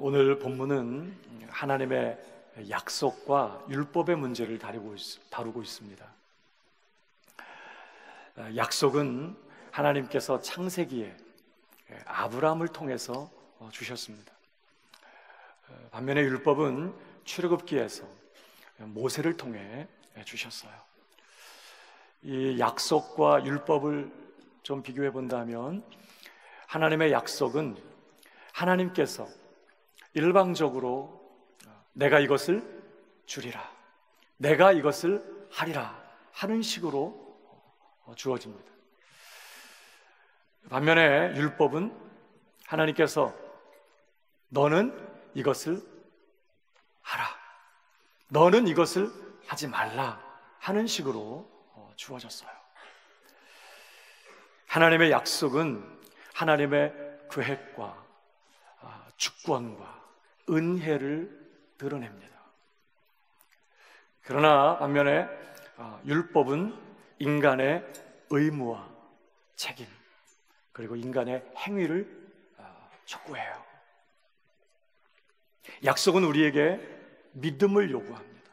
오늘 본문은 하나님의 약속과 율법의 문제를 다루고 있습니다. 약속은 하나님께서 창세기에 아브라함을 통해서 주셨습니다. 반면에 율법은 출애굽기에서 모세를 통해 주셨어요. 이 약속과 율법을 좀 비교해 본다면, 하나님의 약속은 하나님께서 일방적으로 내가 이것을 주리라, 내가 이것을 하리라 하는 식으로 주어집니다. 반면에 율법은 하나님께서 너는 이것을 하라, 너는 이것을 하지 말라 하는 식으로 주어졌어요. 하나님의 약속은 하나님의 계획과 주권과 은혜를 드러냅니다. 그러나 반면에 율법은 인간의 의무와 책임, 그리고 인간의 행위를 촉구해요. 약속은 우리에게 믿음을 요구합니다.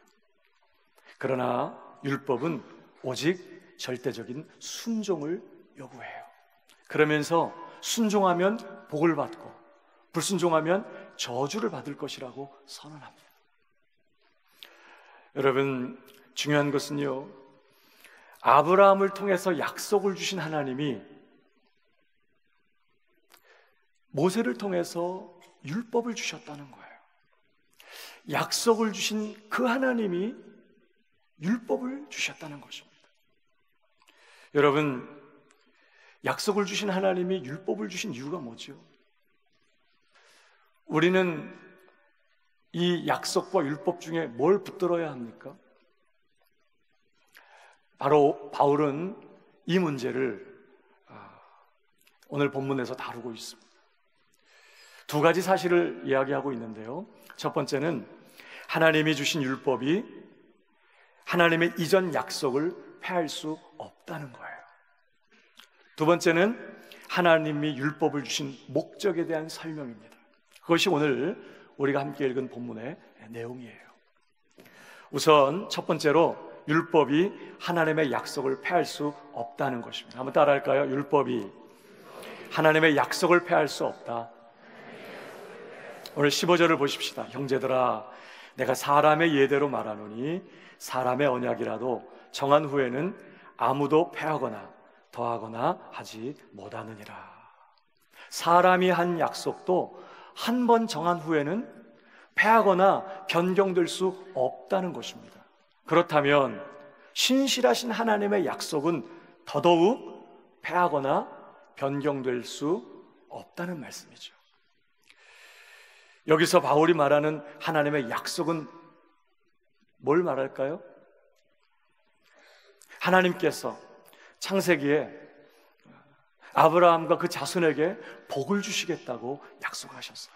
그러나 율법은 오직 절대적인 순종을 요구해요. 그러면서 순종하면 복을 받고 불순종하면 저주를 받을 것이라고 선언합니다. 여러분, 중요한 것은요, 아브라함을 통해서 약속을 주신 하나님이 모세를 통해서 율법을 주셨다는 거예요. 약속을 주신 그 하나님이 율법을 주셨다는 것입니다. 여러분, 약속을 주신 하나님이 율법을 주신 이유가 뭐죠? 우리는 이 약속과 율법 중에 뭘 붙들어야 합니까? 바로 바울은 이 문제를 오늘 본문에서 다루고 있습니다. 두 가지 사실을 이야기하고 있는데요, 첫 번째는 하나님이 주신 율법이 하나님의 이전 약속을 폐할 수 없다는 거예요. 두 번째는 하나님이 율법을 주신 목적에 대한 설명입니다. 그것이 오늘 우리가 함께 읽은 본문의 내용이에요. 우선 첫 번째로, 율법이 하나님의 약속을 폐할 수 없다는 것입니다. 한번 따라할까요? 율법이 하나님의 약속을 폐할 수 없다. 오늘 15절을 보십시다. 형제들아, 내가 사람의 예대로 말하노니 사람의 언약이라도 정한 후에는 아무도 폐하거나 더하거나 하지 못하느니라. 사람이 한 약속도 한 번 정한 후에는 폐하거나 변경될 수 없다는 것입니다. 그렇다면 신실하신 하나님의 약속은 더더욱 폐하거나 변경될 수 없다는 말씀이죠. 여기서 바울이 말하는 하나님의 약속은 뭘 말할까요? 하나님께서 창세기에 아브라함과 그 자손에게 복을 주시겠다고 약속하셨어요.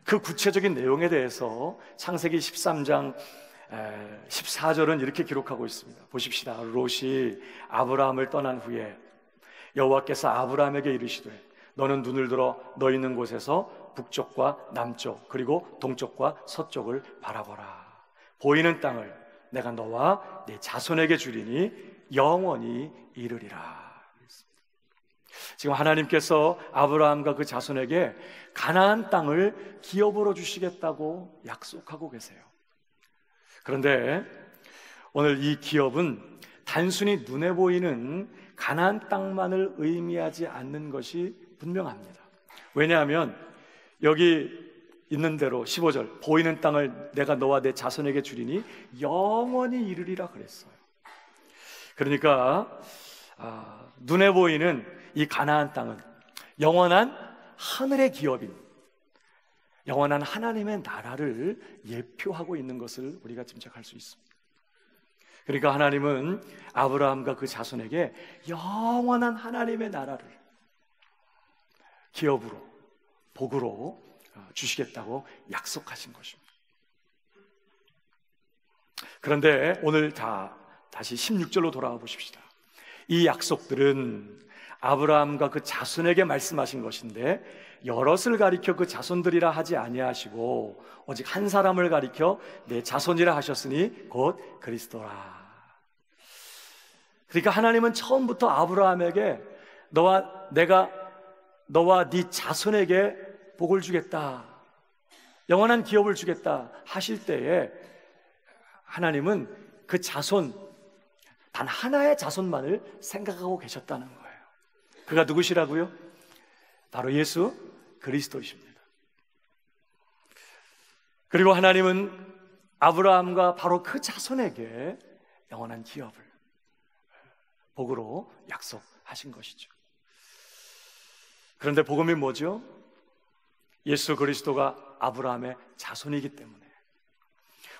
그 구체적인 내용에 대해서 창세기 13장 14절은 이렇게 기록하고 있습니다. 보십시다. 롯이 아브라함을 떠난 후에 여호와께서 아브라함에게 이르시되 너는 눈을 들어 너 있는 곳에서 북쪽과 남쪽 그리고 동쪽과 서쪽을 바라보라. 보이는 땅을 내가 너와 네 자손에게 주리니 영원히 이르리라. 지금 하나님께서 아브라함과 그 자손에게 가나안 땅을 기업으로 주시겠다고 약속하고 계세요. 그런데 오늘 이 기업은 단순히 눈에 보이는 가나안 땅만을 의미하지 않는 것이 분명합니다. 왜냐하면 여기 있는 대로 15절, 보이는 땅을 내가 너와 내 자손에게 주리니 영원히 이르리라 그랬어요. 그러니까 눈에 보이는 이 가나안 땅은 영원한 하늘의 기업인 영원한 하나님의 나라를 예표하고 있는 것을 우리가 짐작할 수 있습니다. 그러니까 하나님은 아브라함과 그 자손에게 영원한 하나님의 나라를 기업으로, 복으로 주시겠다고 약속하신 것입니다. 그런데 오늘 다시 16절로 돌아와 보십시다. 이 약속들은 아브라함과 그 자손에게 말씀하신 것인데 여럿을 가리켜 그 자손들이라 하지 아니하시고 오직 한 사람을 가리켜 내 자손이라 하셨으니 곧 그리스도라. 그러니까 하나님은 처음부터 아브라함에게 너와 네 자손에게 복을 주겠다, 영원한 기업을 주겠다 하실 때에 하나님은 그 자손, 단 하나의 자손만을 생각하고 계셨다는 거예요. 그가 누구시라고요? 바로 예수 그리스도이십니다. 그리고 하나님은 아브라함과 바로 그 자손에게 영원한 기업을 복으로 약속하신 것이죠. 그런데 복음이 뭐죠? 예수 그리스도가 아브라함의 자손이기 때문에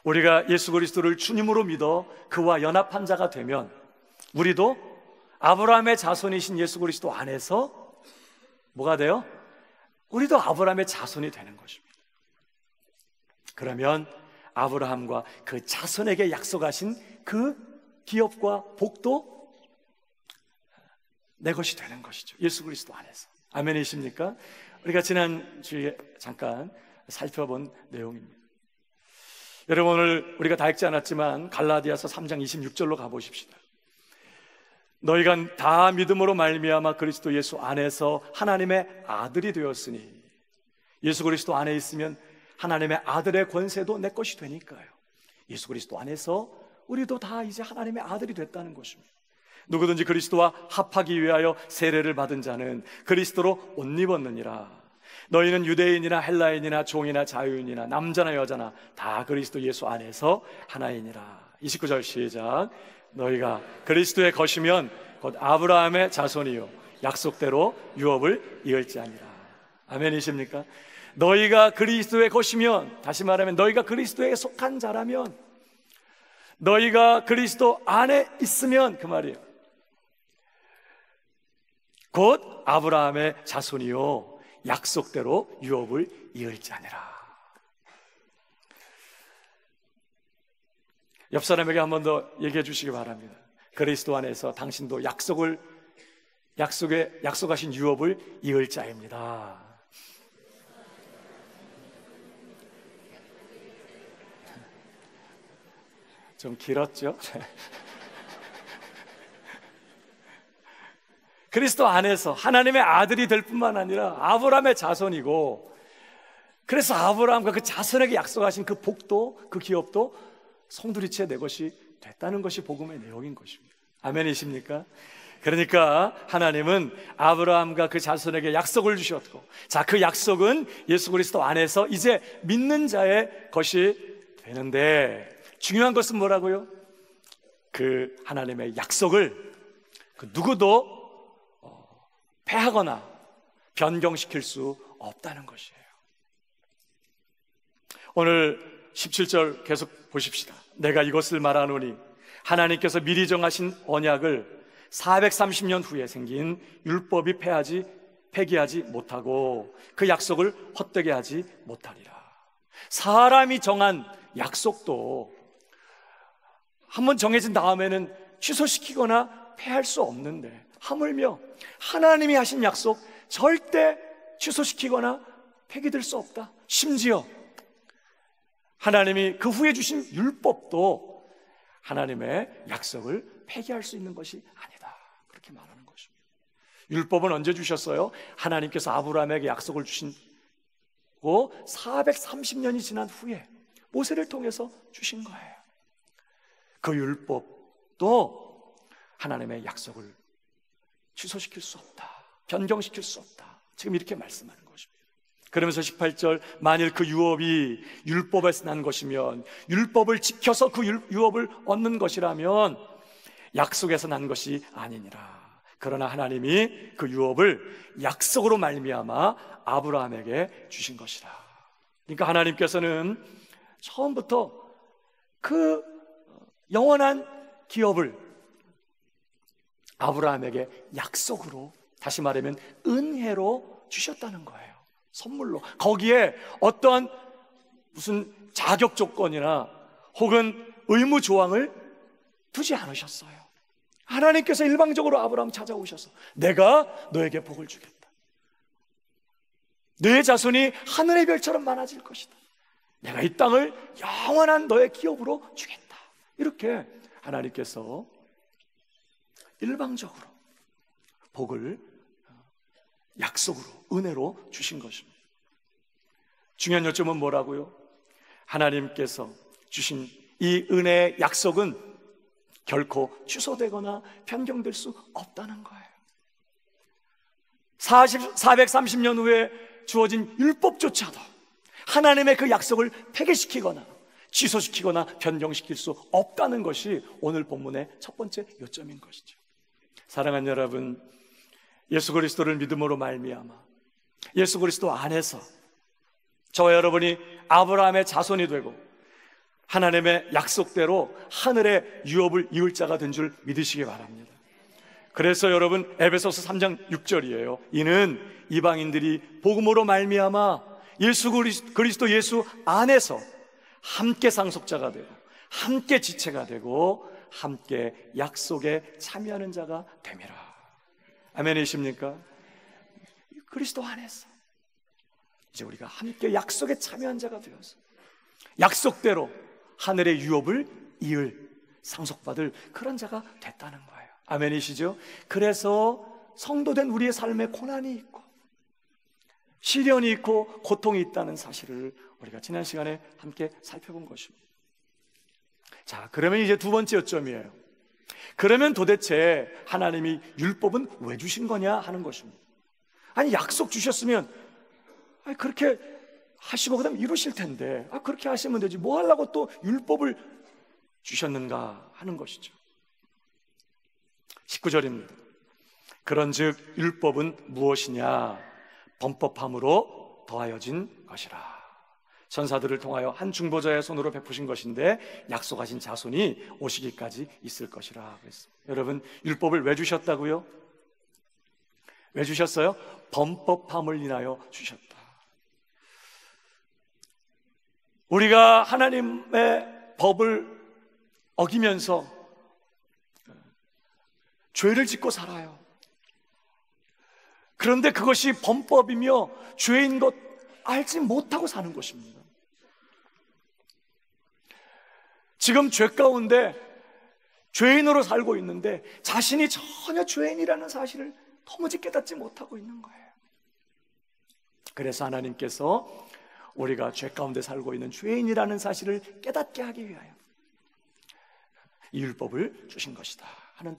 우리가 예수 그리스도를 주님으로 믿어 그와 연합한 자가 되면 우리도 아브라함의 자손이신 예수 그리스도 안에서 뭐가 돼요? 우리도 아브라함의 자손이 되는 것입니다. 그러면 아브라함과 그 자손에게 약속하신 그 기업과 복도 내 것이 되는 것이죠. 예수 그리스도 안에서. 아멘이십니까? 우리가 지난 주에 잠깐 살펴본 내용입니다. 여러분, 오늘 우리가 다 읽지 않았지만 갈라디아서 3장 26절로 가보십시다. 너희가 다 믿음으로 말미암아 그리스도 예수 안에서 하나님의 아들이 되었으니, 예수 그리스도 안에 있으면 하나님의 아들의 권세도 내 것이 되니까요. 예수 그리스도 안에서 우리도 다 이제 하나님의 아들이 됐다는 것입니다. 누구든지 그리스도와 합하기 위하여 세례를 받은 자는 그리스도로 옷 입었느니라. 너희는 유대인이나 헬라인이나 종이나 자유인이나 남자나 여자나 다 그리스도 예수 안에서 하나이니라. 29절 시작. 너희가 그리스도의 것이면 곧 아브라함의 자손이요 약속대로 유업을 이을지아니라. 아멘이십니까? 너희가 그리스도의 것이면, 다시 말하면 너희가 그리스도에 속한 자라면, 너희가 그리스도 안에 있으면 그 말이에요. 곧 아브라함의 자손이요 약속대로 유업을 이을지아니라. 옆 사람에게 한 번 더 얘기해 주시기 바랍니다. 그리스도 안에서 당신도 약속하신 유업을 이을 자입니다. 좀 길었죠? 그리스도 안에서 하나님의 아들이 될 뿐만 아니라 아브라함의 자손이고, 그래서 아브라함과 그 자손에게 약속하신 그 복도, 그 기업도 송두리째 내 것이 됐다는 것이 복음의 내용인 것입니다. 아멘이십니까? 그러니까 하나님은 아브라함과 그 자손에게 약속을 주셨고, 자, 그 약속은 예수 그리스도 안에서 이제 믿는 자의 것이 되는데, 중요한 것은 뭐라고요? 그 하나님의 약속을 그 누구도 패하거나 변경시킬 수 없다는 것이에요. 오늘 17절 계속 보십시다. 내가 이것을 말하노니 하나님께서 미리 정하신 언약을 430년 후에 생긴 율법이 폐기하지 못하고 그 약속을 헛되게 하지 못하리라. 사람이 정한 약속도 한번 정해진 다음에는 취소시키거나 폐할 수 없는데, 하물며 하나님이 하신 약속 절대 취소시키거나 폐기될 수 없다. 심지어 하나님이 그 후에 주신 율법도 하나님의 약속을 폐기할 수 있는 것이 아니다, 그렇게 말하는 것입니다. 율법은 언제 주셨어요? 하나님께서 아브라함에게 약속을 주시고 430년이 지난 후에 모세를 통해서 주신 거예요. 그 율법도 하나님의 약속을 취소시킬 수 없다, 변경시킬 수 없다, 지금 이렇게 말씀하는 것입니다. 그러면서 18절, 만일 그 유업이 율법에서 난 것이면, 율법을 지켜서 그 유업을 얻는 것이라면 약속에서 난 것이 아니니라. 그러나 하나님이 그 유업을 약속으로 말미암아 아브라함에게 주신 것이라. 그러니까 하나님께서는 처음부터 그 영원한 기업을 아브라함에게 약속으로, 다시 말하면 은혜로 주셨다는 거예요. 선물로. 거기에 어떠한 무슨 자격 조건이나 혹은 의무 조항을 두지 않으셨어요. 하나님께서 일방적으로 아브라함 찾아오셔서 내가 너에게 복을 주겠다. 내 자손이 하늘의 별처럼 많아질 것이다. 내가 이 땅을 영원한 너의 기업으로 주겠다. 이렇게 하나님께서 일방적으로 복을 약속으로, 은혜로 주신 것입니다. 중요한 요점은 뭐라고요? 하나님께서 주신 이 은혜의 약속은 결코 취소되거나 변경될 수 없다는 거예요. 430년 후에 주어진 율법조차도 하나님의 그 약속을 폐기시키거나 취소시키거나 변경시킬 수 없다는 것이 오늘 본문의 첫 번째 요점인 것이죠. 사랑하는 여러분, 예수 그리스도를 믿음으로 말미암아 예수 그리스도 안에서 저와 여러분이 아브라함의 자손이 되고 하나님의 약속대로 하늘의 유업을 이을 자가 된 줄 믿으시기 바랍니다. 그래서 여러분, 에베소서 3장 6절이에요. 이는 이방인들이 복음으로 말미암아 예수 그리스도 예수 안에서 함께 상속자가 되고 함께 지체가 되고 함께 약속에 참여하는 자가 됨이라. 아멘이십니까? 그리스도 안에서 이제 우리가 함께 약속에 참여한 자가 되어서 약속대로 하늘의 유업을 이을 상속받을 그런 자가 됐다는 거예요. 아멘이시죠? 그래서 성도된 우리의 삶에 고난이 있고 시련이 있고 고통이 있다는 사실을 우리가 지난 시간에 함께 살펴본 것입니다. 자, 그러면 이제 두 번째 요점이에요. 그러면 도대체 하나님이 율법은 왜 주신 거냐 하는 것입니다. 아니, 약속 주셨으면 그렇게 하시고 그다음 이루실 텐데 그렇게 하시면 되지 뭐 하려고 또 율법을 주셨는가 하는 것이죠. 19절입니다. 그런즉 율법은 무엇이냐? 범법함으로 더하여진 것이라. 천사들을 통하여 한 중보자의 손으로 베푸신 것인데 약속하신 자손이 오시기까지 있을 것이라 그랬습니다. 여러분, 율법을 왜 주셨다고요? 왜 주셨어요? 범법함을 인하여 주셨다. 우리가 하나님의 법을 어기면서 죄를 짓고 살아요. 그런데 그것이 범법이며 죄인 것 알지 못하고 사는 것입니다. 지금 죄 가운데 죄인으로 살고 있는데 자신이 전혀 죄인이라는 사실을 도무지 깨닫지 못하고 있는 거예요. 그래서 하나님께서 우리가 죄 가운데 살고 있는 죄인이라는 사실을 깨닫게 하기 위하여 이 율법을 주신 것이다 하는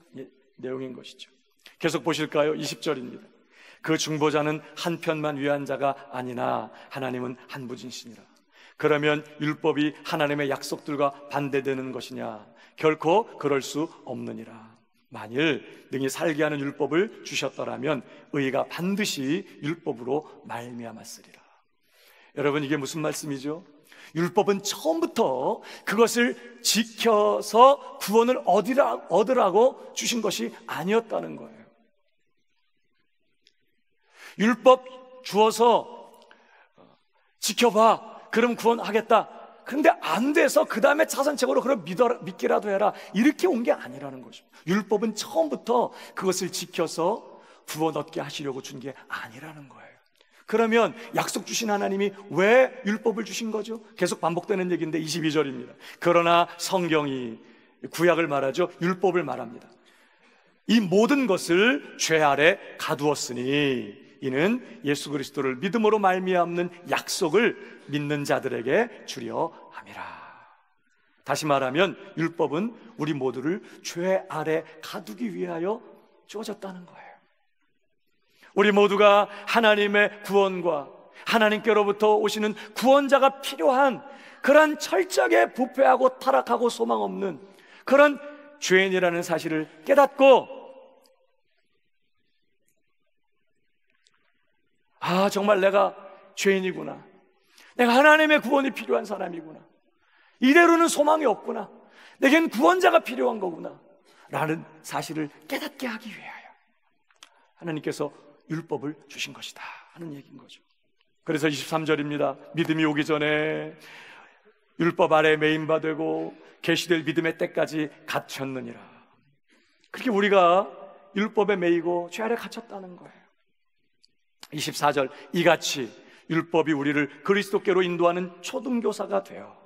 내용인 것이죠. 계속 보실까요? 20절입니다. 그 중보자는 한편만 위한 자가 아니나 하나님은 한부진시니라. 그러면 율법이 하나님의 약속들과 반대되는 것이냐? 결코 그럴 수 없느니라. 만일 능히 살게 하는 율법을 주셨더라면 의가 반드시 율법으로 말미암았으리라. 여러분, 이게 무슨 말씀이죠? 율법은 처음부터 그것을 지켜서 구원을 얻으라고 주신 것이 아니었다는 거예요. 율법 주어서 지켜봐, 그럼 구원하겠다. 그런데 안 돼서 그 다음에 차선책으로 그럼 믿기라도 해라, 이렇게 온 게 아니라는 것입니다. 율법은 처음부터 그것을 지켜서 구원 얻게 하시려고 준 게 아니라는 거예요. 그러면 약속 주신 하나님이 왜 율법을 주신 거죠? 계속 반복되는 얘기인데 22절입니다. 그러나 성경이 구약을 말하죠. 율법을 말합니다. 이 모든 것을 죄 아래 가두었으니 이는 예수 그리스도를 믿음으로 말미암는 약속을 믿는 자들에게 주려 함이라. 다시 말하면 율법은 우리 모두를 죄 아래 가두기 위하여 주어졌다는 거예요. 우리 모두가 하나님의 구원과 하나님께로부터 오시는 구원자가 필요한 그런 철저하게 부패하고 타락하고 소망 없는 그런 죄인이라는 사실을 깨닫고, 정말 내가 죄인이구나, 내가 하나님의 구원이 필요한 사람이구나, 이대로는 소망이 없구나, 내겐 구원자가 필요한 거구나 라는 사실을 깨닫게 하기 위하여 하나님께서 율법을 주신 것이다 하는 얘기인 거죠. 그래서 23절입니다. 믿음이 오기 전에 율법 아래 매인바 되고 계시될 믿음의 때까지 갇혔느니라. 그렇게 우리가 율법에 매이고 죄 아래 갇혔다는 거예요. 24절, 이같이 율법이 우리를 그리스도께로 인도하는 초등교사가 되어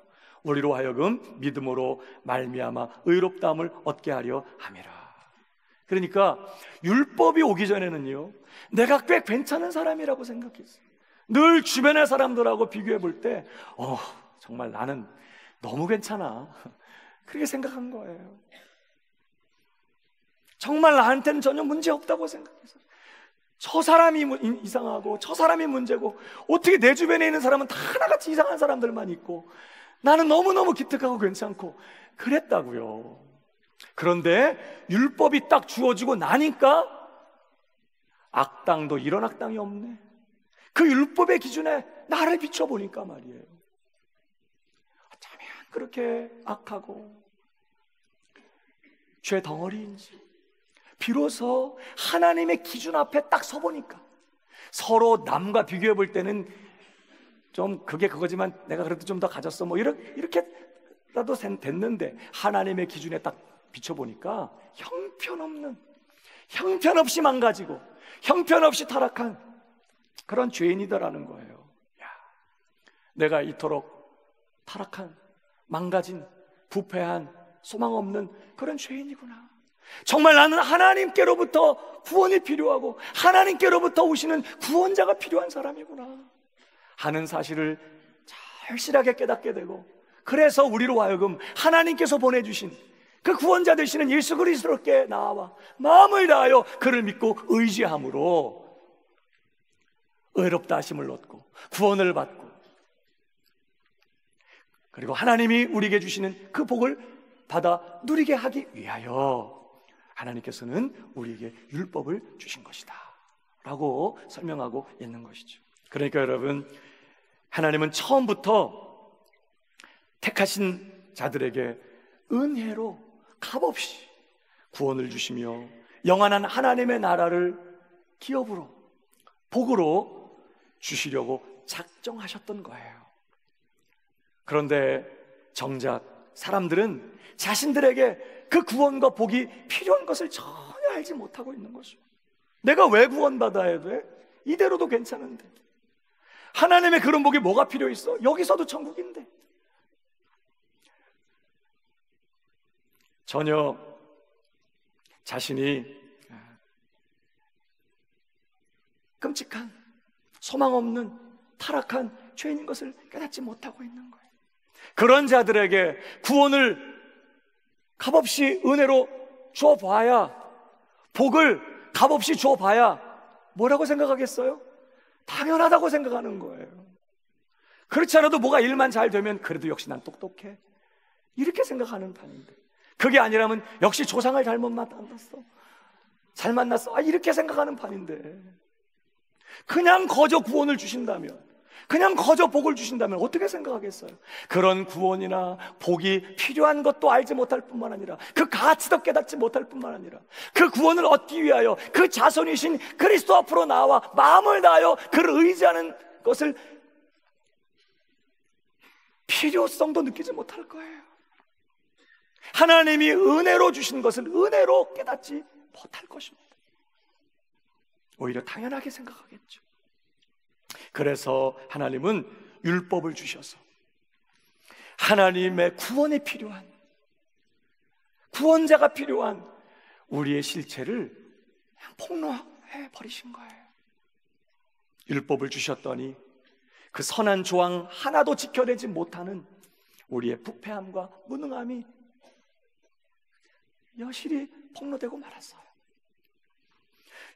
우리로 하여금 믿음으로 말미암아 의롭다함을 얻게 하려 함이라. 그러니까 율법이 오기 전에는요, 내가 꽤 괜찮은 사람이라고 생각했어요. 늘 주변의 사람들하고 비교해 볼 때 정말 나는 너무 괜찮아, 그렇게 생각한 거예요. 정말 나한테는 전혀 문제 없다고 생각했어요. 저 사람이 이상하고 저 사람이 문제고, 어떻게 내 주변에 있는 사람은 다 하나같이 이상한 사람들만 있고 나는 너무너무 기특하고 괜찮고 그랬다고요. 그런데 율법이 딱 주어지고 나니까 악당도 이런 악당이 없네. 그 율법의 기준에 나를 비춰보니까 말이에요, 어쩌면 그렇게 악하고 죄 덩어리인지 비로소 하나님의 기준 앞에 딱 서보니까, 서로 남과 비교해 볼 때는 좀 그게 그거지만 내가 그래도 좀 더 가졌어 뭐 이렇게라도 됐는데, 하나님의 기준에 딱 비춰보니까 형편없이 망가지고 형편없이 타락한 그런 죄인이다라는 거예요. 내가 이토록 타락한, 망가진, 부패한, 소망 없는 그런 죄인이구나. 정말 나는 하나님께로부터 구원이 필요하고 하나님께로부터 오시는 구원자가 필요한 사람이구나 하는 사실을 절실하게 깨닫게 되고, 그래서 우리로 하여금 하나님께서 보내주신 그 구원자 되시는 예수 그리스도께 나와 마음을 다하여 그를 믿고 의지함으로 의롭다 하심을 얻고 구원을 받고, 그리고 하나님이 우리에게 주시는 그 복을 받아 누리게 하기 위하여 하나님께서는 우리에게 율법을 주신 것이다 라고 설명하고 있는 것이죠. 그러니까 여러분, 하나님은 처음부터 택하신 자들에게 은혜로 값없이 구원을 주시며 영원한 하나님의 나라를 기업으로, 복으로 주시려고 작정하셨던 거예요. 그런데 정작 사람들은 자신들에게 그 구원과 복이 필요한 것을 전혀 알지 못하고 있는 것이죠. 내가 왜 구원받아야 돼? 이대로도 괜찮은데. 하나님의 그런 복이 뭐가 필요 있어? 여기서도 천국인데. 전혀 자신이 끔찍한, 소망 없는, 타락한 죄인인 것을 깨닫지 못하고 있는 거예요. 그런 자들에게 구원을 값없이 은혜로 주어봐야, 복을 값없이 주어봐야 뭐라고 생각하겠어요? 당연하다고 생각하는 거예요. 그렇지 않아도 뭐가 일만 잘 되면 그래도 역시 난 똑똑해, 이렇게 생각하는 판인데, 그게 아니라면 역시 조상을 잘못 만났어, 잘 만났어, 이렇게 생각하는 판인데, 그냥 거저 구원을 주신다면, 그냥 거저 복을 주신다면 어떻게 생각하겠어요? 그런 구원이나 복이 필요한 것도 알지 못할 뿐만 아니라, 그 가치도 깨닫지 못할 뿐만 아니라, 그 구원을 얻기 위하여 그 자손이신 그리스도 앞으로 나와 마음을 다하여 그를 의지하는 것을 필요성도 느끼지 못할 거예요. 하나님이 은혜로 주신 것을 은혜로 깨닫지 못할 것입니다. 오히려 당연하게 생각하겠죠. 그래서 하나님은 율법을 주셔서 하나님의 구원에 필요한, 구원자가 필요한 우리의 실체를 폭로해 버리신 거예요. 율법을 주셨더니 그 선한 조항 하나도 지켜내지 못하는 우리의 부패함과 무능함이 여실히 폭로되고 말았어요.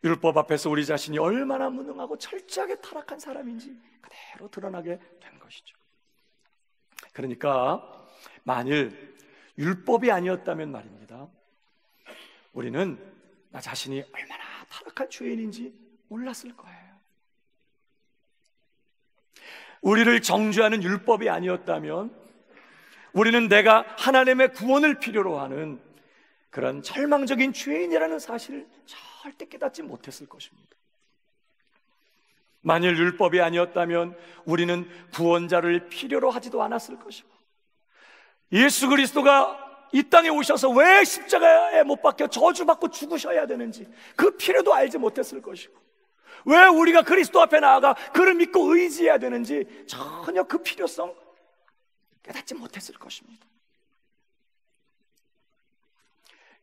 율법 앞에서 우리 자신이 얼마나 무능하고 철저하게 타락한 사람인지 그대로 드러나게 된 것이죠. 그러니까 만일 율법이 아니었다면 말입니다, 우리는 나 자신이 얼마나 타락한 죄인인지 몰랐을 거예요. 우리를 정죄하는 율법이 아니었다면 우리는 내가 하나님의 구원을 필요로 하는 그런 절망적인 죄인이라는 사실을 절대 깨닫지 못했을 것입니다. 만일 율법이 아니었다면 우리는 구원자를 필요로 하지도 않았을 것이고, 예수 그리스도가 이 땅에 오셔서 왜 십자가에 못 박혀 저주받고 죽으셔야 되는지 그 필요도 알지 못했을 것이고, 왜 우리가 그리스도 앞에 나아가 그를 믿고 의지해야 되는지 전혀 그 필요성 깨닫지 못했을 것입니다.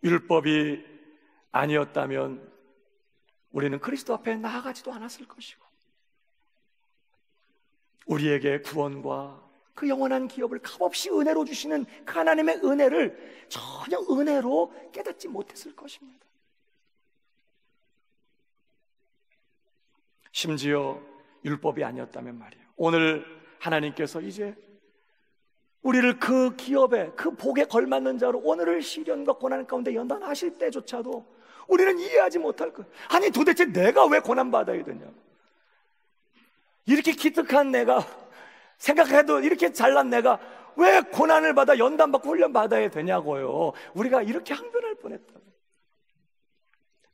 율법이 아니었다면 우리는 그리스도 앞에 나아가지도 않았을 것이고, 우리에게 구원과 그 영원한 기업을 값없이 은혜로 주시는 그 하나님의 은혜를 전혀 은혜로 깨닫지 못했을 것입니다. 심지어 율법이 아니었다면 말이에요, 오늘 하나님께서 이제 우리를 그 기업에, 그 복에 걸맞는 자로 오늘을 시련과 고난 가운데 연단하실 때조차도 우리는 이해하지 못할 거예요. 아니 도대체 내가 왜 고난받아야 되냐고, 이렇게 기특한 내가, 생각해도 이렇게 잘난 내가 왜 고난을 받아 연단받고 훈련받아야 되냐고요. 우리가 이렇게 항변할 뻔했다고.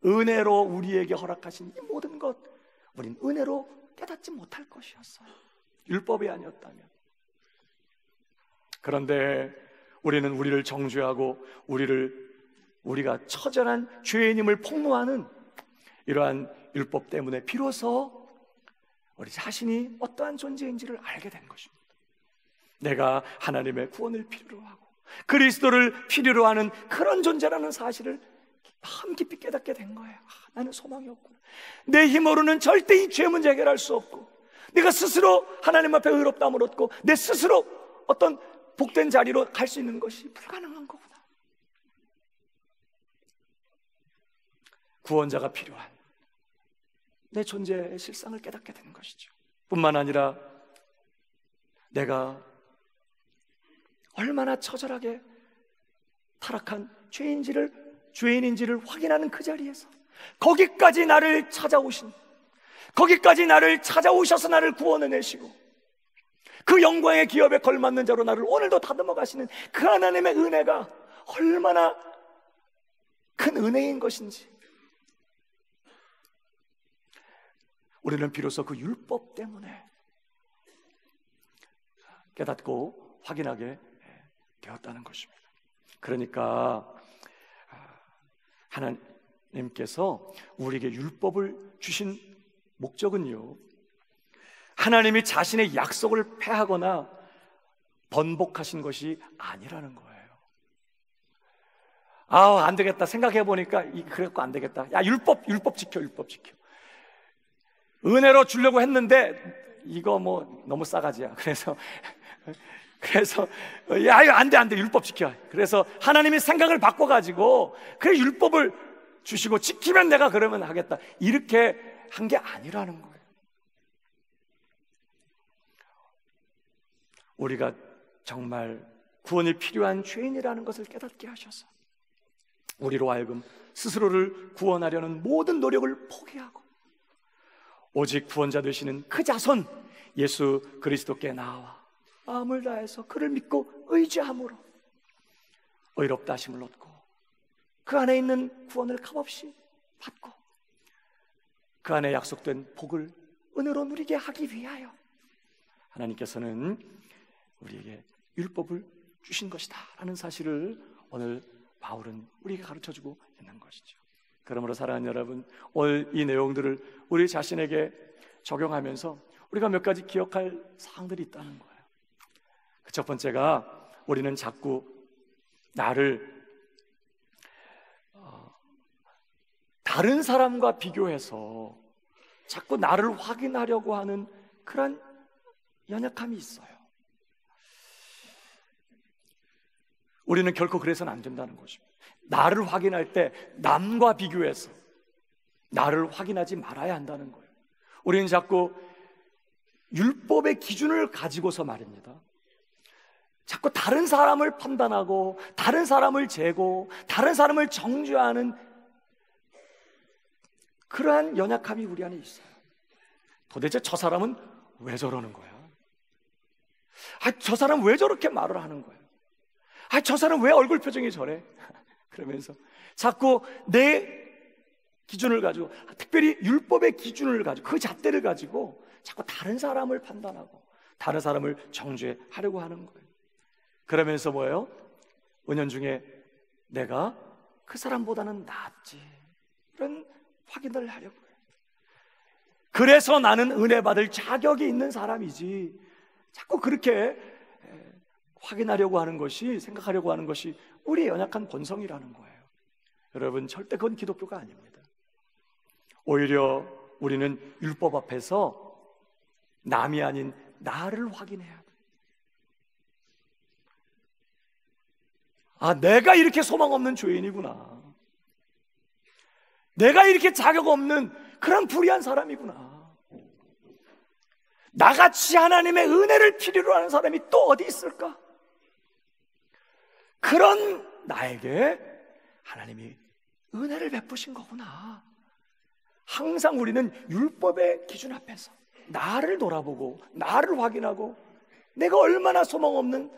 은혜로 우리에게 허락하신 이 모든 것, 우린 은혜로 깨닫지 못할 것이었어요, 율법이 아니었다면. 그런데 우리는 우리를 정죄하고 우리가 처절한 죄인임을 폭로하는 이러한 율법 때문에 비로소 우리 자신이 어떠한 존재인지를 알게 된 것입니다. 내가 하나님의 구원을 필요로 하고 그리스도를 필요로 하는 그런 존재라는 사실을 마음 깊이 깨닫게 된 거예요. 나는 소망이 없구나. 내 힘으로는 절대 이 죄 문제 해결할 수 없고, 내가 스스로 하나님 앞에 의롭다함을 얻고 내 스스로 어떤 복된 자리로 갈 수 있는 것이 불가능한 거구나. 구원자가 필요한 내 존재의 실상을 깨닫게 되는 것이죠. 뿐만 아니라 내가 얼마나 처절하게 타락한 죄인인지를 확인하는 그 자리에서 거기까지 나를 찾아오셔서 나를 구원해내시고 그 영광의 기업에 걸맞는 자로 나를 오늘도 다듬어 가시는 그 하나님의 은혜가 얼마나 큰 은혜인 것인지 우리는 비로소 그 율법 때문에 깨닫고 확인하게 되었다는 것입니다. 그러니까 하나님께서 우리에게 율법을 주신 목적은요, 하나님이 자신의 약속을 폐하거나 번복하신 것이 아니라는 거예요. 안 되겠다 생각해 보니까 그래갖고 안 되겠다. 야, 율법 지켜. 은혜로 주려고 했는데 이거 뭐 너무 싸가지야. 그래서 야, 이거 안 돼. 율법 지켜. 그래서 하나님이 생각을 바꿔가지고 그래 율법을 주시고 지키면 내가 그러면 하겠다, 이렇게 한 게 아니라는 거예요. 우리가 정말 구원이 필요한 죄인이라는 것을 깨닫게 하셔서 우리로 하여금 스스로를 구원하려는 모든 노력을 포기하고 오직 구원자 되시는 그 자손 예수 그리스도께 나와 마음을 다해서 그를 믿고 의지함으로 의롭다 하심을 얻고 그 안에 있는 구원을 값없이 받고 그 안에 약속된 복을 은혜로 누리게 하기 위하여 하나님께서는 우리에게 율법을 주신 것이다 라는 사실을 오늘 바울은 우리에게 가르쳐주고 있는 것이죠. 그러므로 사랑하는 여러분, 오늘 이 내용들을 우리 자신에게 적용하면서 우리가 몇 가지 기억할 사항들이 있다는 거예요. 그 첫 번째가 우리는 자꾸 나를 다른 사람과 비교해서 자꾸 나를 확인하려고 하는 그런 연약함이 있어요. 우리는 결코 그래서는 안 된다는 것입니다. 나를 확인할 때 남과 비교해서 나를 확인하지 말아야 한다는 거예요. 우리는 자꾸 율법의 기준을 가지고서 말입니다, 자꾸 다른 사람을 판단하고 다른 사람을 재고 다른 사람을 정죄하는 그러한 연약함이 우리 안에 있어요. 도대체 저 사람은 왜 저러는 거야? 저 사람 왜 저렇게 말을 하는 거야? 저 사람 왜 얼굴 표정이 저래? 그러면서 자꾸 내 기준을 가지고, 특별히 율법의 기준을 가지고, 그 잣대를 가지고 자꾸 다른 사람을 판단하고 다른 사람을 정죄하려고 하는 거예요. 그러면서 뭐예요? 은연중에 내가 그 사람보다는 낫지, 이런 확인을 하려고 해요. 그래서 나는 은혜 받을 자격이 있는 사람이지, 자꾸 그렇게 확인하려고 하는 것이, 생각하려고 하는 것이 우리의 연약한 본성이라는 거예요. 여러분, 절대 그건 기독교가 아닙니다. 오히려 우리는 율법 앞에서 남이 아닌 나를 확인해야 돼. 아, 내가 이렇게 소망 없는 죄인이구나. 내가 이렇게 자격 없는 그런 불의한 사람이구나. 나같이 하나님의 은혜를 필요로 하는 사람이 또 어디 있을까? 그런 나에게 하나님이 은혜를 베푸신 거구나. 항상 우리는 율법의 기준 앞에서 나를 돌아보고 나를 확인하고 내가 얼마나 소망 없는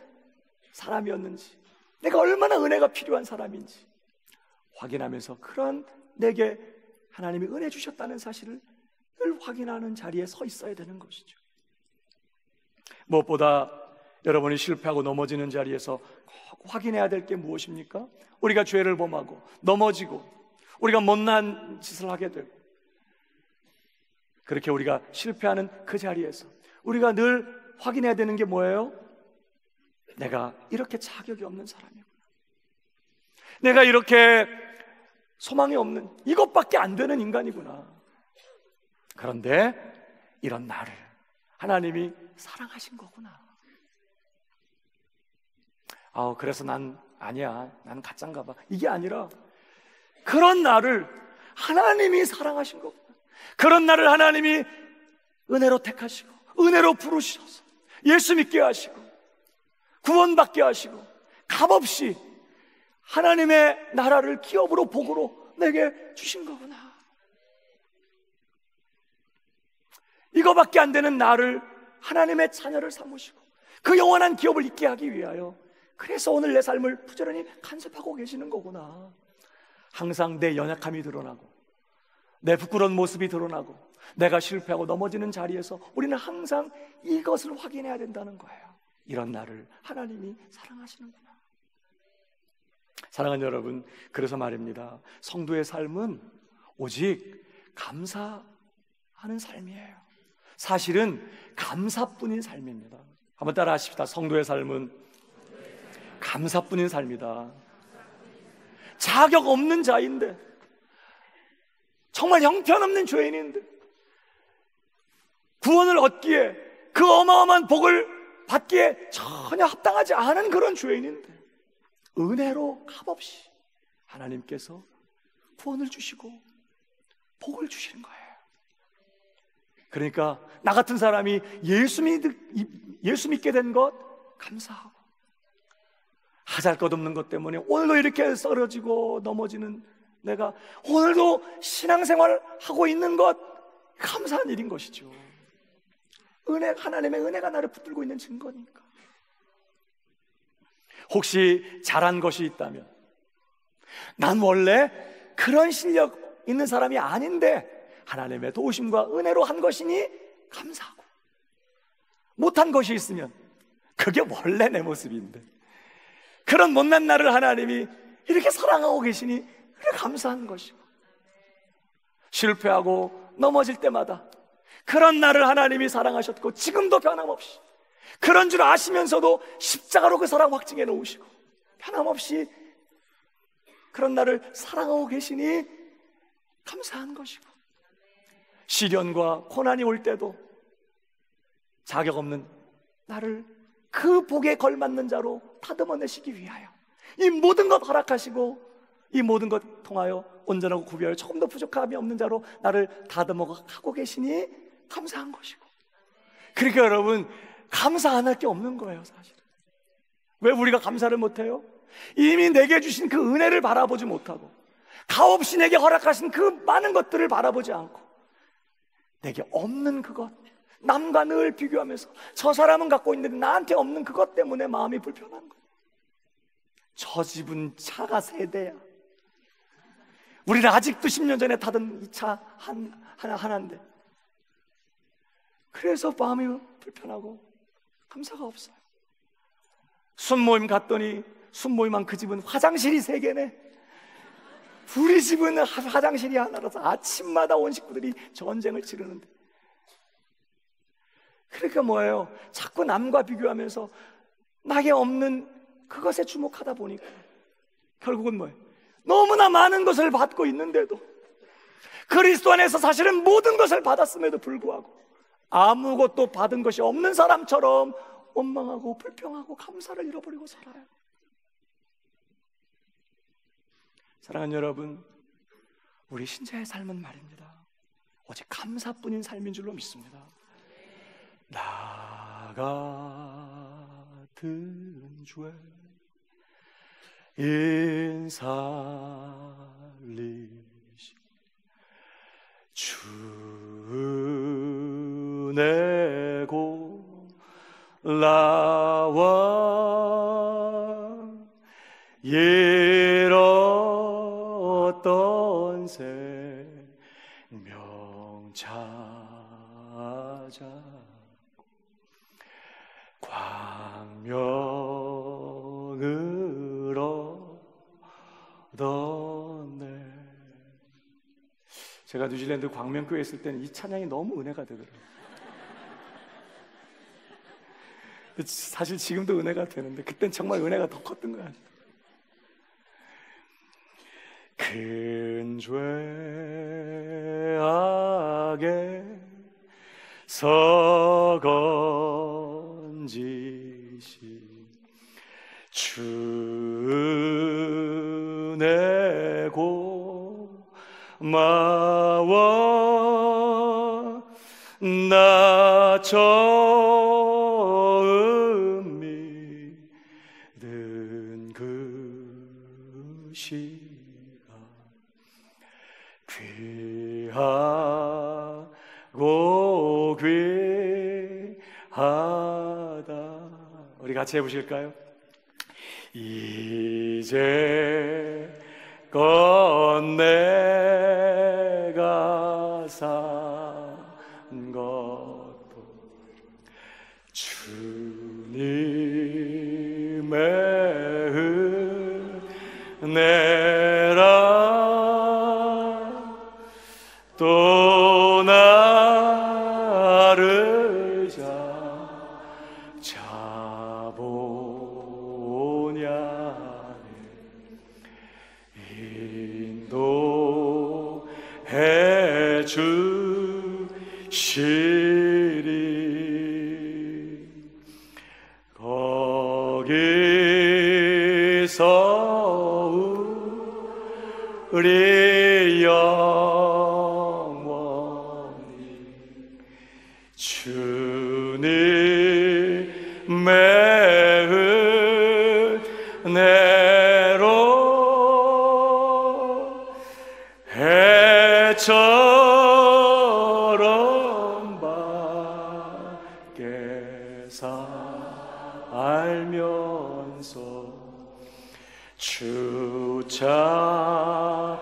사람이었는지, 내가 얼마나 은혜가 필요한 사람인지 확인하면서 그런 내게 하나님이 은혜 주셨다는 사실을 늘 확인하는 자리에 서 있어야 되는 것이죠. 무엇보다 여러분이 실패하고 넘어지는 자리에서 꼭 확인해야 될 게 무엇입니까? 우리가 죄를 범하고 넘어지고 우리가 못난 짓을 하게 되고 그렇게 우리가 실패하는 그 자리에서 우리가 늘 확인해야 되는 게 뭐예요? 내가 이렇게 자격이 없는 사람이구나. 내가 이렇게 소망이 없는, 이것밖에 안 되는 인간이구나. 그런데 이런 나를 하나님이 사랑하신 거구나. 그래서 난 아니야, 난 가짜인가 봐, 이게 아니라 그런 나를 하나님이 사랑하신 거구나. 그런 나를 하나님이 은혜로 택하시고 은혜로 부르셔서 예수 믿게 하시고 구원받게 하시고 값없이 하나님의 나라를 기업으로 복으로 내게 주신 거구나. 이거밖에 안 되는 나를 하나님의 자녀를 삼으시고 그 영원한 기업을 있게 하기 위하여, 그래서 오늘 내 삶을 부지런히 간섭하고 계시는 거구나. 항상 내 연약함이 드러나고 내 부끄러운 모습이 드러나고 내가 실패하고 넘어지는 자리에서 우리는 항상 이것을 확인해야 된다는 거예요. 이런 나를 하나님이 사랑하시는구나. 사랑하는 여러분, 그래서 말입니다. 성도의 삶은 오직 감사하는 삶이에요. 사실은 감사뿐인 삶입니다. 한번 따라 하십시다. 성도의 삶은 감사뿐인 삶이다. 자격 없는 자인데, 정말 형편없는 죄인인데 구원을 얻기에, 그 어마어마한 복을 받기에 전혀 합당하지 않은 그런 죄인인데 은혜로 값없이 하나님께서 구원을 주시고 복을 주시는 거예요. 그러니까 나 같은 사람이 예수 믿게 된 것 감사하고, 하잘것없는 것 때문에 오늘도 이렇게 쓰러지고 넘어지는 내가 오늘도 신앙생활을 하고 있는 것 감사한 일인 것이죠. 하나님의 은혜가 나를 붙들고 있는 증거니까. 혹시 잘한 것이 있다면, 난 원래 그런 실력 있는 사람이 아닌데 하나님의 도우심과 은혜로 한 것이니 감사하고, 못한 것이 있으면 그게 원래 내 모습인데 그런 못난 나를 하나님이 이렇게 사랑하고 계시니 그래 감사한 것이고, 실패하고 넘어질 때마다 그런 나를 하나님이 사랑하셨고 지금도 변함없이 그런 줄 아시면서도 십자가로 그 사랑 확증해 놓으시고 변함없이 그런 나를 사랑하고 계시니 감사한 것이고, 시련과 고난이 올 때도 자격 없는 나를 그 복에 걸맞는 자로 다듬어내시기 위하여 이 모든 것 허락하시고 이 모든 것 통하여 온전하고 구별하여 조금 더 부족함이 없는 자로 나를 다듬어 가고 계시니 감사한 것이고. 그러니까 여러분, 감사 안 할 게 없는 거예요. 사실 왜 우리가 감사를 못해요? 이미 내게 주신 그 은혜를 바라보지 못하고 값없이 내게 허락하신 그 많은 것들을 바라보지 않고 내게 없는 그것, 남과 늘 비교하면서 저 사람은 갖고 있는데 나한테 없는 그것 때문에 마음이 불편한 거예요. 저 집은 차가 3대야. 우리는 아직도 10년 전에 타던 이 차 하나인데 그래서 마음이 불편하고 감사가 없어요. 순모임 갔더니 순모임한 그 집은 화장실이 3개네. 우리 집은 화장실이 하나라서 아침마다 온 식구들이 전쟁을 치르는데, 그러니까 뭐예요? 자꾸 남과 비교하면서 나게 없는 그것에 주목하다 보니까 결국은 뭐예요? 너무나 많은 것을 받고 있는데도, 그리스도 안에서 사실은 모든 것을 받았음에도 불구하고 아무것도 받은 것이 없는 사람처럼 원망하고 불평하고 감사를 잃어버리고 살아요. 사랑하는 여러분, 우리 신자의 삶은 말입니다, 오직 감사뿐인 삶인 줄로 믿습니다. 나 같은 죄 인살리시 주 내고 나와 잃었던 생명 찾아 광명을 얻었네. 제가 뉴질랜드 광명교회에 있을 때는 이 찬양이 너무 은혜가 되더라고요. 사실 지금도 은혜가 되는데 그땐 정말 은혜가 더 컸던 것 같아요. 큰 죄악에 서건지시 주 내고 마와 나 처음 믿은 그 시간 귀하고 귀하다. 우리 같이 해보실까요? 이제껏 내가 산 것도 주님의 은혜라. 또 나를 잡아보냐 인도해 주시리. 거기서 우리 영원히 주님의 은혜로 해처럼 밖에 살면서 주 찬양하리라.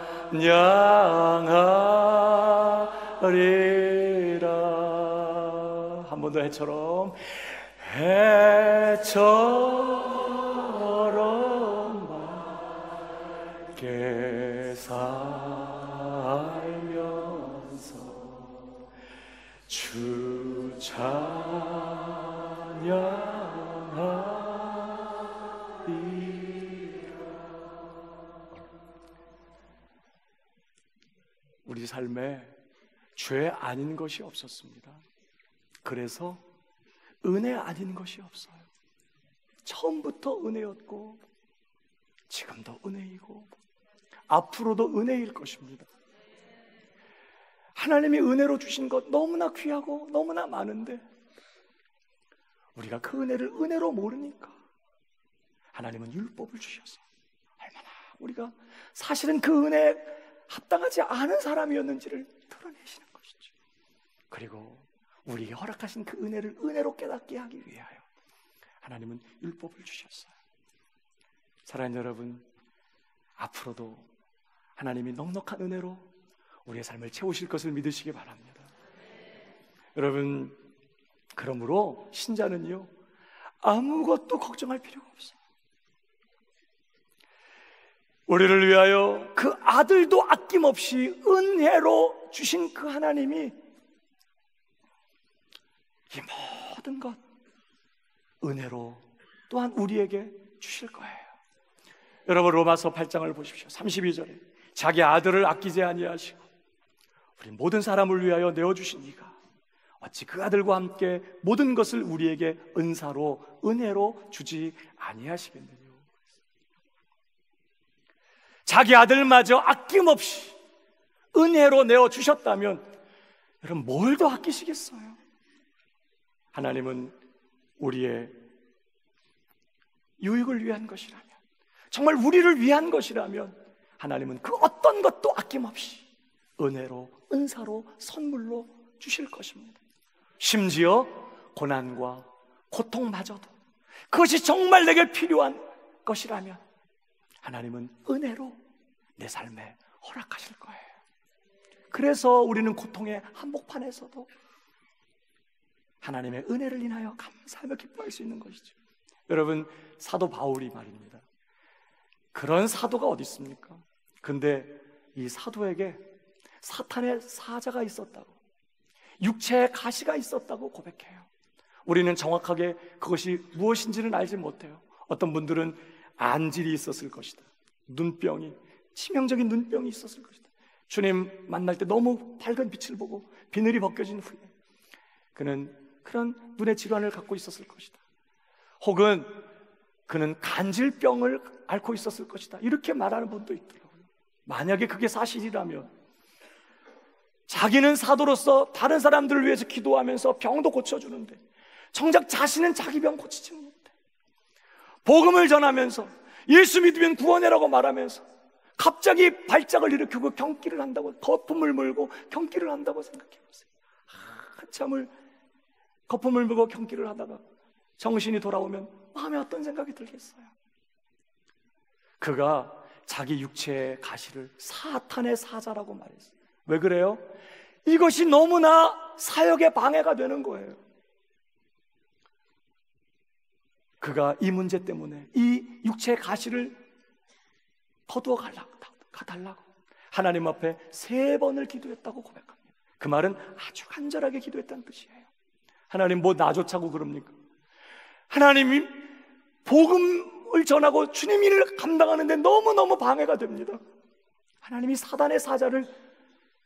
한 번 더 해처럼 밖에 살면서 주 찬양하리라. 우리 삶에 죄 아닌 것이 없었습니다. 그래서 은혜 아닌 것이 없어요. 처음부터 은혜였고 지금도 은혜이고 앞으로도 은혜일 것입니다. 하나님이 은혜로 주신 것 너무나 귀하고 너무나 많은데 우리가 그 은혜를 은혜로 모르니까 하나님은 율법을 주셔서 얼마나 우리가 사실은 그 은혜에 합당하지 않은 사람이었는지를 드러내시는 것이죠. 그리고 우리에게 허락하신 그 은혜를 은혜로 깨닫게 하기 위하여 하나님은 율법을 주셨어요. 사랑하는 여러분, 앞으로도 하나님이 넉넉한 은혜로 우리의 삶을 채우실 것을 믿으시기 바랍니다. 여러분, 그러므로 신자는요 아무것도 걱정할 필요가 없어요. 우리를 위하여 그 아들도 아낌없이 은혜로 주신 그 하나님이 이 모든 것 은혜로 또한 우리에게 주실 거예요. 여러분, 로마서 8장을 보십시오. 32절에 자기 아들을 아끼지 아니하시고 우리 모든 사람을 위하여 내어주신 이가 어찌 그 아들과 함께 모든 것을 우리에게 은사로 은혜로 주지 아니하시겠느냐. 자기 아들마저 아낌없이 은혜로 내어주셨다면 여러분 뭘 더 아끼시겠어요? 하나님은 우리의 유익을 위한 것이라면, 정말 우리를 위한 것이라면 하나님은 그 어떤 것도 아낌없이 은혜로, 은사로, 선물로 주실 것입니다. 심지어 고난과 고통마저도 그것이 정말 내게 필요한 것이라면 하나님은 은혜로 내 삶에 허락하실 거예요. 그래서 우리는 고통의 한복판에서도 하나님의 은혜를 인하여 감사하며 기뻐할 수 있는 것이죠. 여러분, 사도 바울이 말입니다. 그런 사도가 어디 있습니까? 근데 이 사도에게 사탄의 사자가 있었다고, 육체의 가시가 있었다고 고백해요. 우리는 정확하게 그것이 무엇인지는 알지 못해요. 어떤 분들은 안질이 있었을 것이다, 눈병이, 치명적인 눈병이 있었을 것이다. 주님 만날 때 너무 밝은 빛을 보고 비늘이 벗겨진 후에 그는 그런 눈의 질환을 갖고 있었을 것이다. 혹은 그는 간질병을 앓고 있었을 것이다, 이렇게 말하는 분도 있더라고요. 만약에 그게 사실이라면 자기는 사도로서 다른 사람들을 위해서 기도하면서 병도 고쳐주는데 정작 자신은 자기 병 고치지 못해, 복음을 전하면서 예수 믿으면 구원해라고 말하면서 갑자기 발작을 일으키고 경기를 한다고, 거품을 물고 경기를 한다고 생각해보세요. 한참을 거품을 물고 경기를 하다가 정신이 돌아오면 마음에 어떤 생각이 들겠어요? 그가 자기 육체의 가시를 사탄의 사자라고 말했어요. 왜 그래요? 이것이 너무나 사역에 방해가 되는 거예요. 그가 이 문제 때문에 이 육체의 가시를 거두어 가달라고 하나님 앞에 3번을 기도했다고 고백합니다. 그 말은 아주 간절하게 기도했다는 뜻이에요. 하나님, 뭐 나조차고 그럽니까? 하나님이 복음을 전하고 주님 일을 감당하는데 너무너무 방해가 됩니다. 하나님이 사단의 사자를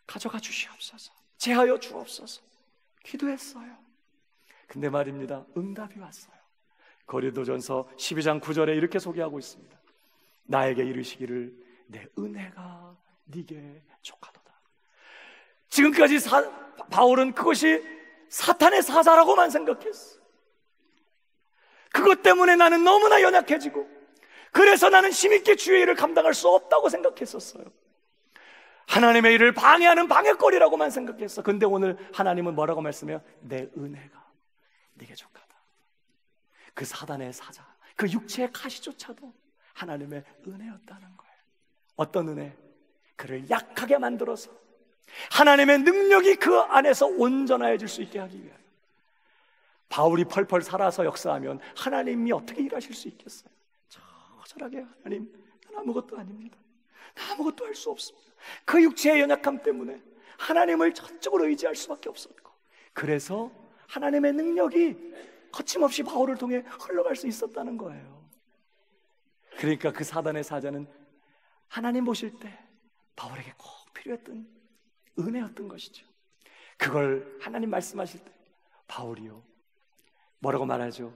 가져가 주시옵소서, 제하여 주옵소서 기도했어요. 근데 말입니다, 응답이 왔어요. 고린도전서 12장 9절에 이렇게 소개하고 있습니다. 나에게 이르시기를 내 은혜가 네게 족하도다. 지금까지 바울은 그것이 사탄의 사자라고만 생각했어. 그것 때문에 나는 너무나 연약해지고, 그래서 나는 힘있게 주의 일을 감당할 수 없다고 생각했었어요. 하나님의 일을 방해하는 방해거리라고만 생각했어. 근데 오늘 하나님은 뭐라고 말씀해요? 내 은혜가 네게 족하다. 그 사단의 사자, 그 육체의 가시조차도 하나님의 은혜였다는 거예요. 어떤 은혜? 그를 약하게 만들어서 하나님의 능력이 그 안에서 온전해질 수 있게 하기 위하여. 바울이 펄펄 살아서 역사하면 하나님이 어떻게 일하실 수 있겠어요? 처절하게 하나님, 난 아무것도 아닙니다, 난 아무것도 할 수 없습니다. 그 육체의 연약함 때문에 하나님을 전적으로 의지할 수밖에 없었고, 그래서 하나님의 능력이 거침없이 바울을 통해 흘러갈 수 있었다는 거예요. 그러니까 그 사단의 사자는 하나님 보실 때 바울에게 꼭 필요했던 은혜였던 것이죠. 그걸 하나님 말씀하실 때 바울이요, 뭐라고 말하죠?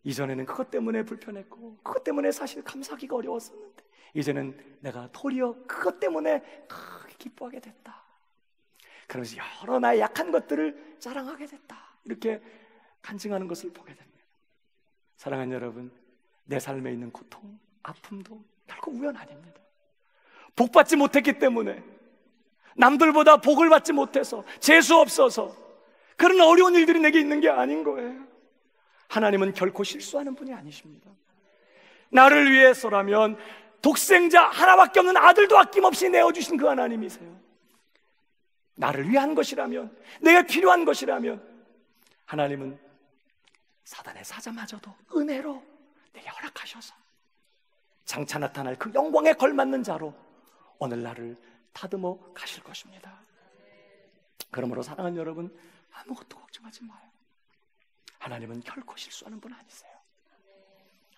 이전에는 그것 때문에 불편했고 그것 때문에 사실 감사하기가 어려웠었는데 이제는 내가 도리어 그것 때문에 크게 기뻐하게 됐다. 그러면서 여러 나의 약한 것들을 자랑하게 됐다, 이렇게 간증하는 것을 보게 됩니다. 사랑하는 여러분, 내 삶에 있는 고통, 아픔도 결코 우연 아닙니다. 복받지 못했기 때문에, 남들보다 복을 받지 못해서, 재수 없어서 그런 어려운 일들이 내게 있는 게 아닌 거예요. 하나님은 결코 실수하는 분이 아니십니다. 나를 위해서라면 독생자 하나밖에 없는 아들도 아낌없이 내어주신 그 하나님이세요. 나를 위한 것이라면, 내게 필요한 것이라면 하나님은 사단의 사자마저도 은혜로 내게 허락하셔서 장차 나타날 그 영광에 걸맞는 자로 오늘날을 다듬어 가실 것입니다. 그러므로 사랑하는 여러분, 아무것도 걱정하지 마요. 하나님은 결코 실수하는 분 아니세요.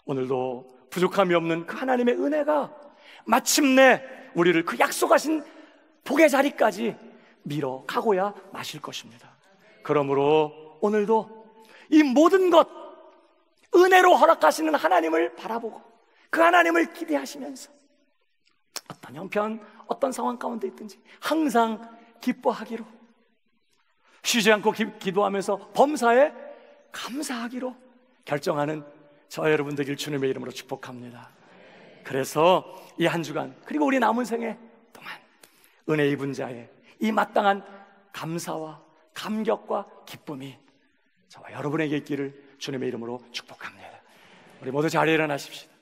오늘도 부족함이 없는 그 하나님의 은혜가 마침내 우리를 그 약속하신 복의 자리까지 밀어가고야 마실 것입니다. 그러므로 오늘도 이 모든 것 은혜로 허락하시는 하나님을 바라보고 그 하나님을 기대하시면서 어떤 형편, 어떤 상황 가운데 있든지 항상 기뻐하기로, 쉬지 않고 기도하면서 범사에 감사하기로 결정하는 저 여러분 되길 주님의 이름으로 축복합니다. 그래서 이 한 주간 그리고 우리 남은 생애 동안 은혜 입은 자의 이 마땅한 감사와 감격과 기쁨이 저와 여러분에게 있기를 주님의 이름으로 축복합니다. 우리 모두 자리에 일어나십시다.